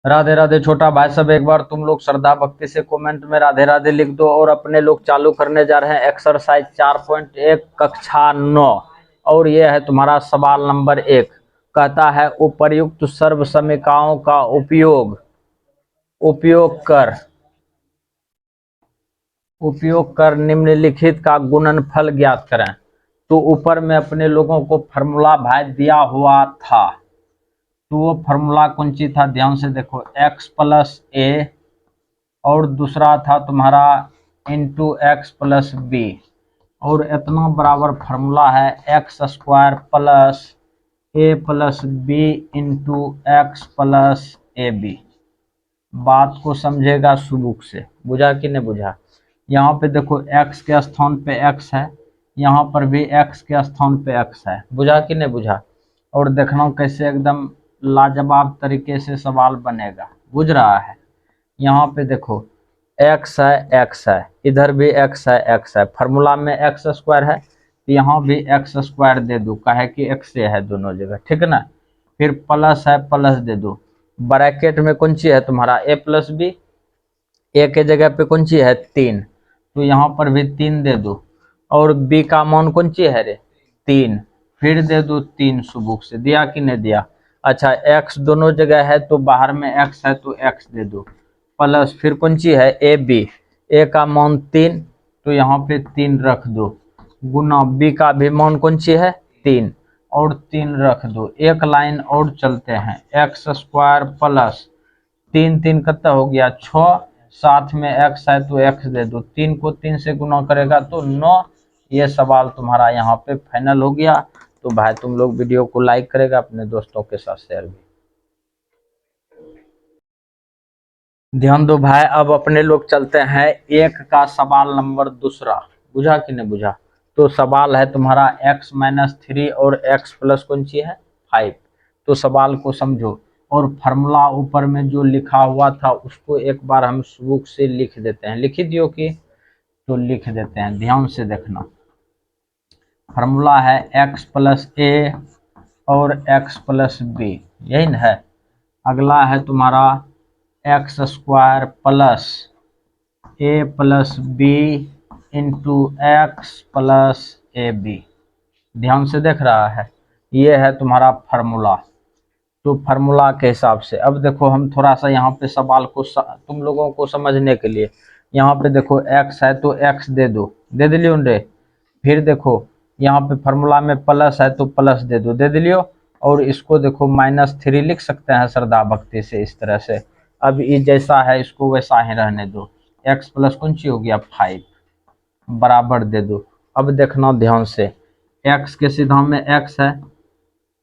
राधे राधे छोटा भाई सब, एक बार तुम लोग श्रद्धा भक्ति से कमेंट में राधे राधे लिख दो। और अपने लोग चालू करने जा रहे हैं एक्सरसाइज 4.1 कक्षा 9। और ये है तुम्हारा सवाल नंबर 1। कहता है उपर्युक्त सर्व समीकरणों का उपयोग कर निम्नलिखित का गुणनफल ज्ञात करें। तो ऊपर में अपने लोगों को फॉर्मूला भाई दिया हुआ था, तो वो फॉर्मूला कौन सी था ध्यान से देखो, x प्लस ए और दूसरा था तुम्हारा इंटू एक्स प्लस बी। और इतना बराबर फार्मूला है x square plus a plus b into x plus a b. बात को समझेगा सुबुक से, बुझा कि नहीं बुझा। यहाँ पे देखो x के स्थान पे x है, यहाँ पर भी x के स्थान पे x है, बुझा कि नहीं बुझा। और देखना कैसे एकदम लाजवाब तरीके से सवाल बनेगा, बुझ रहा है। यहाँ पे देखो x है, इधर भी x है, फार्मूला में एक्स स्क्वायर है, तो यहाँ भी एक्स स्क्वायर दे दो, काहे कि x से है दोनों जगह, ठीक है ना। फिर प्लस है, प्लस दे दो। ब्रैकेट में कौन सी है तुम्हारा a प्लस बी, ए के जगह पे कौन सी है 3, तो यहाँ पर भी 3 दे दो। और b का मान कौन सी है रे 3, फिर दे दो 3 सुबुक से, दिया कि नहीं दिया। अच्छा x दोनों जगह है तो बाहर में x है तो x दे दो, प्लस फिर कौन सी है ए बी, ए का मान 3 तो यहाँ पे 3 रख दो, गुना बी का भी मान कौन सी है 3 और 3 रख दो। एक लाइन और चलते हैं, एक्स स्क्वायर प्लस 3 3 कितना हो गया 6, साथ में x है तो x दे दो, 3 को 3 से गुना करेगा तो 9। ये सवाल तुम्हारा यहाँ पे फाइनल हो गया। तो भाई तुम लोग वीडियो को लाइक करेगा, अपने दोस्तों के साथ शेयर भी। ध्यान दो भाई, अब अपने लोग चलते हैं एक का सवाल नंबर दूसरा, बुझा कि नहीं बुझा। तो सवाल है तुम्हारा x माइनस 3 और x प्लस कौन सी है 5। तो सवाल को समझो और फार्मूला ऊपर में जो लिखा हुआ था उसको एक बार हम बुक से लिख देते हैं, लिख दियो कि, तो लिख देते हैं, ध्यान से देखना। फार्मूला है x प्लस ए और x प्लस बी, यही ना है। अगला है तुम्हारा x square plus a plus b into x plus a b. ध्यान से देख रहा है, ये है तुम्हारा फार्मूला। तो फार्मूला के हिसाब से अब देखो हम थोड़ा सा यहाँ पे सवाल को तुम लोगों को समझने के लिए, यहाँ पे देखो x है तो x दे दो, दे दिलियो रे। फिर देखो यहाँ पे फार्मूला में प्लस है तो प्लस दे दो, दे दिलियो। और इसको देखो -3 लिख सकते हैं श्रद्धा भक्ति से इस तरह से। अब ये जैसा है इसको वैसा ही रहने दो, x प्लस कौन सी हो गया 5 बराबर दे दो। अब देखना ध्यान से, x के सीधा में x है,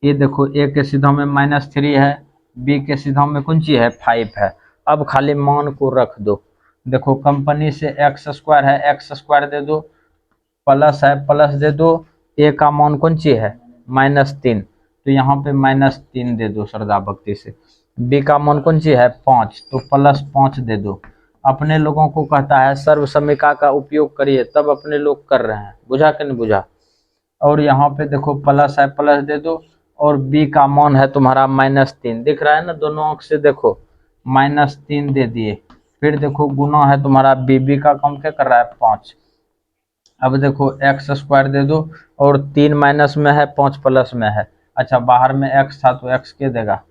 ये देखो a के सीधा में -3 है, b के सीधा में कौन सी है 5 है। अब खाली मान को रख दो, देखो कंपनी से एक्स स्क्वायर है, एक्स स्क्वायर दे दो, प्लस है प्लस दे दो, a का मान कौन सी है -3 तो यहाँ पे -3 दे दो श्रद्धा भक्ति से। b का मान कौन सी है 5 तो +5 दे दो। अपने लोगों को कहता है सर्व समीकरण का उपयोग करिए, तब अपने लोग कर रहे हैं, बुझा कि नहीं बुझा। और यहाँ पे देखो प्लस है प्लस दे दो, और b का मान है तुम्हारा -3, दिख रहा है ना दोनों आंख से, देखो -3 दे दिए। फिर देखो गुना है तुम्हारा b का काम क्या कर रहा है 5। अब देखो एक्स स्क्वायर दे दो, और 3 माइनस में है 5 प्लस में है। अच्छा बाहर में x था तो x के देगा,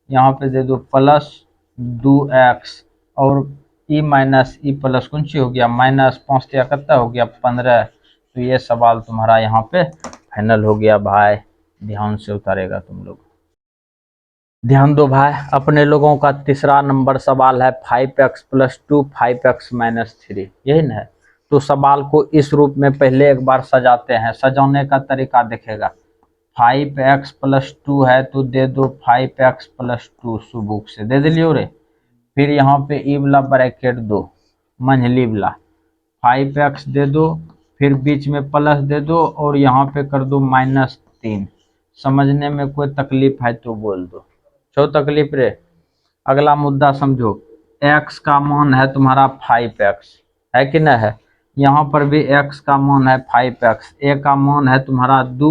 यहाँ पे दे दो प्लस 2x, और e माइनस ई प्लस कौन सी हो गया -5 कितना हो गया 15। तो ये सवाल तुम्हारा यहाँ पे फाइनल हो गया भाई, ध्यान से उतारेगा तुम लोग। ध्यान दो भाई, अपने लोगों का तीसरा नंबर सवाल है 5x प्लस 2 5x माइनस 3, यही ना है। तो सवाल को इस रूप में पहले एक बार सजाते हैं, सजाने का तरीका देखेगा। 5x प्लस 2 है तो दे दो 5x प्लस 2 सुबुक से, दे दिलियो रे। फिर यहाँ पे ई वाला ब्रैकेट दो, मंझली वाला 5x दे दो, फिर बीच में प्लस दे दो, और यहाँ पे कर दो -3। समझने में कोई तकलीफ है तो बोल दो, छो तकलीफ रे। अगला मुद्दा समझो, x का मान है तुम्हारा 5x, है कि नहीं है। यहाँ पर भी x का मान है 5x, a का मान है तुम्हारा 2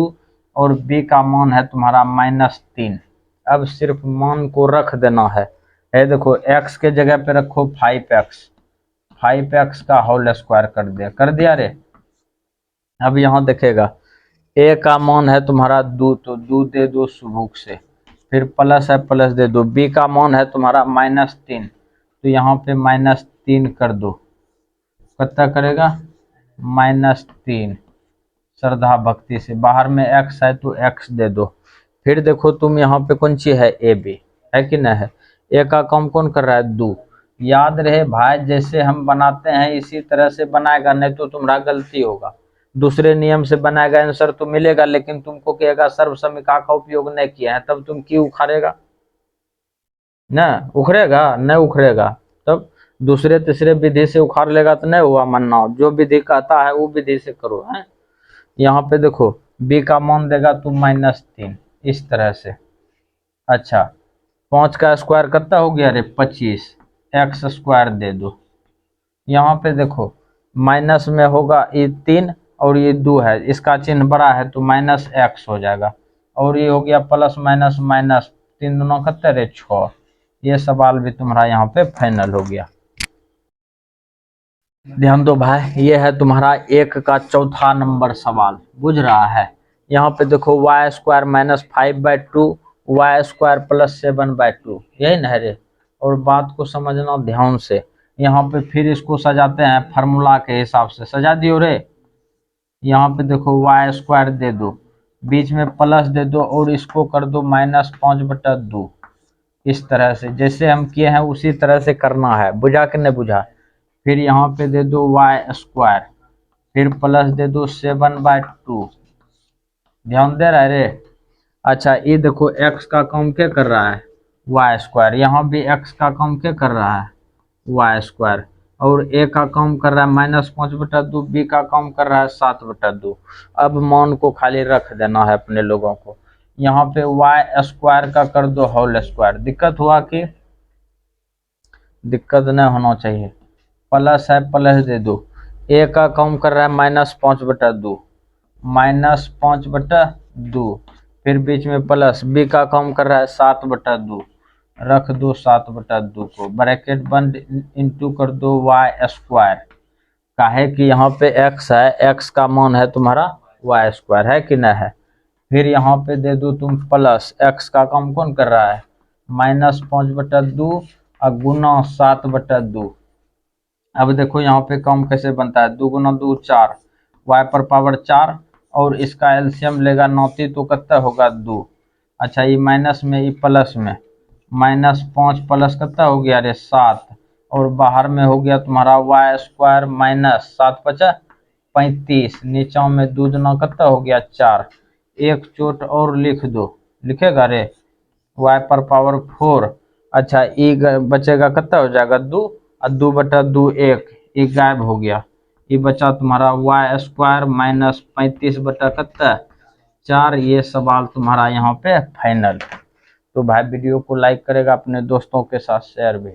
और b का मान है तुम्हारा -3। अब सिर्फ मान को रख देना है, ये देखो x के जगह पे रखो 5x, 5x का होल स्क्वायर कर दिया रे। अब यहाँ देखेगा a का मान है तुम्हारा 2, तो 2 दे दो सुबुक से, फिर प्लस है प्लस दे दो। b का मान है तुम्हारा -3, तो यहाँ पे -3 कर दो। कितना करेगा? -3। श्रद्धा भक्ति से बाहर में x है तो x दे दो। फिर देखो तुम यहाँ पे कौन सी है? ए बी है कि नहीं है? ए का काम कौन कर रहा है? 2। याद रहे भाई, जैसे हम बनाते हैं इसी तरह से बनाएगा, नहीं तो तुम्हारा गलती होगा। दूसरे नियम से बनाएगा आंसर तो मिलेगा, लेकिन तुमको कहेगा सर्वसमिका का उपयोग नहीं किया है, तब तुम क्यों उखाड़ेगा? ना उखड़ेगा? नहीं उखड़ेगा। तब दूसरे तीसरे विधि से उखाड़ लेगा तो नहीं हुआ मानना। जो विधि कहता है वो विधि से करो है। यहाँ पे देखो b का मान देगा तू -3 इस तरह से। अच्छा 5 का स्क्वायर कितना हो गया रे? 25। x स्क्वायर दे दो। यहाँ पे देखो माइनस में होगा ये 3 और ये 2 है, इसका चिन्ह बड़ा है तो -x हो जाएगा। और ये हो गया प्लस माइनस माइनस, 3 दूना कितना रे? 6। ये सवाल भी तुम्हारा यहाँ पे फाइनल हो गया। ध्यान दो भाई, ये है तुम्हारा 1 का चौथा नंबर सवाल, बुझ रहा है? यहाँ पे देखो y² -5/2, y² + 7/2, यही ना है रे। और बात को समझना ध्यान से। यहाँ पे फिर इसको सजाते हैं फार्मूला के हिसाब से। सजा दियो रे। यहाँ पे देखो y² दे दो, बीच में प्लस दे दो और इसको कर दो -5/2। इस तरह से जैसे हम किए हैं उसी तरह से करना है। बुझा कि नहीं बुझा? फिर यहाँ पे दे दो y², फिर प्लस दे दो 7/2। ध्यान दे रहा है रे? अच्छा ये देखो x का काम क्या कर रहा है? y²। यहाँ भी x का काम क्या कर रहा है? y²। और a का काम कर रहा है -5/2, b का काम कर रहा है 7/2। अब मान को खाली रख देना है अपने लोगों को। यहाँ पे y² का कर दो होल स्क्वायर। दिक्कत हुआ कि? दिक्कत नहीं होना चाहिए। प्लस है प्लस दे दो। a का काम कर रहा है -5/2, -5/2, फिर बीच में प्लस। b का काम कर रहा है 7/2, रख दो 7/2 को, ब्रैकेट बंद, इंटू कर दो y²। काहे कि यहाँ पे x है, x का मान है तुम्हारा y² है कि नहीं है? फिर यहाँ पे दे दो तुम प्लस, x का काम कौन कर रहा है? -5/2 और गुना 7/2। अब देखो यहाँ पे काम कैसे बनता है? 2 गुना 2 4, y पर पावर 4, और इसका एलसीएम लेगा 9 तो कितना होगा? 2। अच्छा ये माइनस में ये प्लस में, -5 प्लस कितना हो गया रे? 7। और बाहर में हो गया तुम्हारा y² -7×5 = 35। नीचा में 2 दूना कितना हो गया? 4। एक चोट और लिख दो। लिखेगा रे? y पर पावर 4। अच्छा ई बचेगा कितना हो जाएगा? 2, और 2/2 1, ये गायब हो गया। ये बचा तुम्हारा y² -35 बटा कितना? 4। ये सवाल तुम्हारा यहाँ पे फाइनल। तो भाई वीडियो को लाइक करेगा, अपने दोस्तों के साथ शेयर भी।